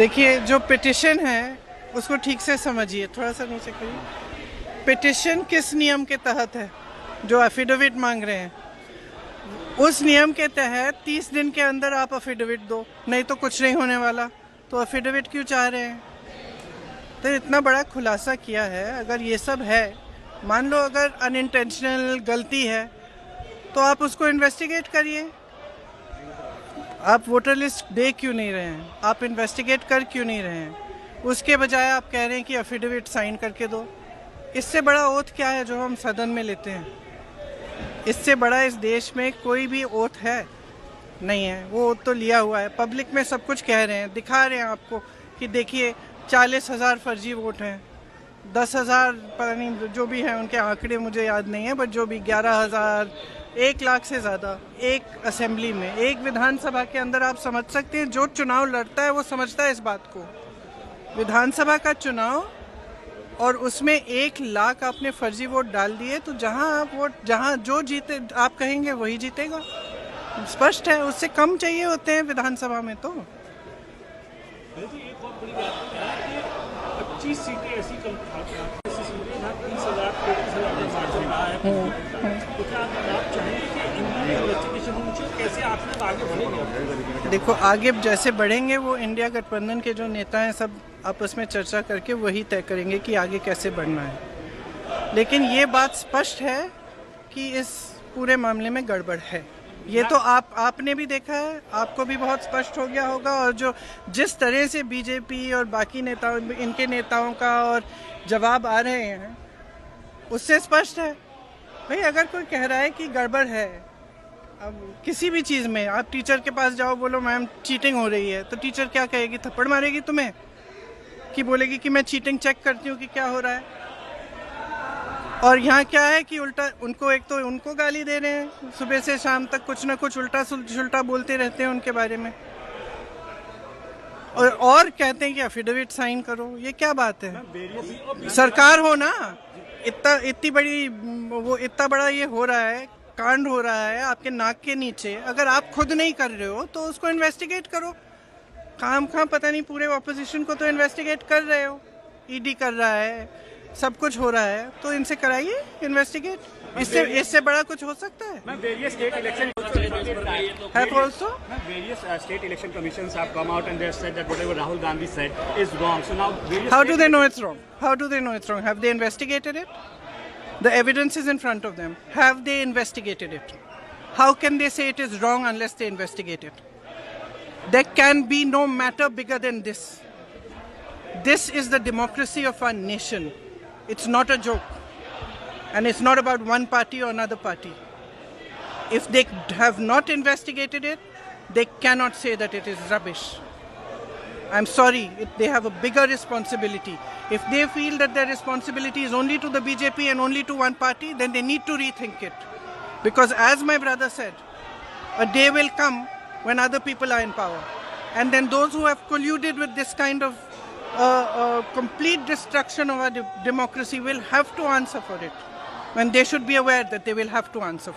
देखिए, जो पिटिशन है उसको ठीक से समझिए, थोड़ा सा नीचे करिए। पिटिशन किस नियम के तहत है? जो एफिडेविट मांग रहे हैं, उस नियम के तहत 30 दिन के अंदर आप एफिडेविट दो, नहीं तो कुछ नहीं होने वाला। तो एफिडेविट क्यों चाह रहे हैं? तो इतना बड़ा खुलासा किया है। अगर ये सब है, मान लो अगर अनइंटेंशनल गलती है, तो आप उसको इन्वेस्टिगेट करिए। आप वोटर लिस्ट दे क्यों नहीं रहे हैं? आप इन्वेस्टिगेट कर क्यों नहीं रहे हैं? उसके बजाय आप कह रहे हैं कि एफिडेविट साइन करके दो। इससे बड़ा ओथ क्या है जो हम सदन में लेते हैं? इससे बड़ा इस देश में कोई भी ओथ है नहीं है। वो ओथ तो लिया हुआ है, पब्लिक में सब कुछ कह रहे हैं, दिखा रहे हैं आपको कि देखिए 40,000 फर्जी वोट हैं, 10,000 पता नहीं जो भी हैं, उनके आंकड़े मुझे याद नहीं है, बट जो भी 11,000, 1 लाख से ज़्यादा एक असेंबली में, एक विधानसभा के अंदर। आप समझ सकते हैं, जो चुनाव लड़ता है वो समझता है इस बात को। विधानसभा का चुनाव, और उसमें 1 लाख आपने फर्जी वोट डाल दिए, तो जहां जो जीते आप कहेंगे वही जीतेगा। स्पष्ट है, उससे कम चाहिए होते हैं विधानसभा में। तो 25 सीटें ऐसी 30,000 मार्जिन रहा है, तो क्या आप चाहेंगे कि इनकी इन्वेस्टिगेशन होनी चाहिए? कैसे आप आगे बढ़ेंगे? देखो, आगे जैसे बढ़ेंगे वो इंडिया गठबंधन के जो नेता हैं सब आपस में चर्चा करके वही तय करेंगे कि आगे कैसे बढ़ना है। लेकिन ये बात स्पष्ट है कि इस पूरे मामले में गड़बड़ है। ये तो आपने भी देखा है, आपको भी बहुत स्पष्ट हो गया होगा। और जो जिस तरह से बीजेपी और बाकी नेताओं, इनके नेताओं का और जवाब आ रहे हैं, उससे स्पष्ट है। भाई, अगर कोई कह रहा है कि गड़बड़ है, अब किसी भी चीज़ में, आप टीचर के पास जाओ, बोलो मैम चीटिंग हो रही है, तो टीचर क्या कहेगी? थप्पड़ मारेगी तुम्हें, कि बोलेगी कि मैं चीटिंग चेक करती हूँ कि क्या हो रहा है। और यहाँ क्या है कि उल्टा उनको, एक तो उनको गाली दे रहे हैं, सुबह से शाम तक कुछ ना कुछ उल्टा सुल्टा बोलते रहते हैं उनके बारे में, और कहते हैं कि एफिडेविट साइन करो। ये क्या बात है? सरकार हो ना, इतनी बड़ी, वो इतना बड़ा ये हो रहा है, कांड हो रहा है आपके नाक के नीचे। अगर आप खुद नहीं कर रहे हो तो उसको इन्वेस्टिगेट करो। काम पता नहीं, पूरे ऑपोजिशन को तो इन्वेस्टिगेट कर रहे हो, ईडी कर रहा है, सब कुछ हो रहा है, तो इनसे कराइए इन्वेस्टिगेट। इससे बड़ा कुछ हो सकता है? Various state election Have also? various state election commissions have come out and they have said that whatever Rahul Gandhi said is wrong. So now various How do they know it's wrong? How do they know it's wrong? Have they investigated it? The evidence is in front of them. Have they investigated it? How can they say it is wrong unless they investigate it? There can be no matter bigger than this. This is the democracy of our nation. It's not a joke. And it's not about one party or another party. If they have not investigated it, they cannot say that it is rubbish. I'm sorry, they have a bigger responsibility. If they feel that their responsibility is only to the BJP and only to one party, then they need to rethink it. Because as my brother said, a day will come when other people are in power. And then those who have colluded with this kind of complete destruction of our democracy will have to answer for it. When they should be aware that they will have to answer for it.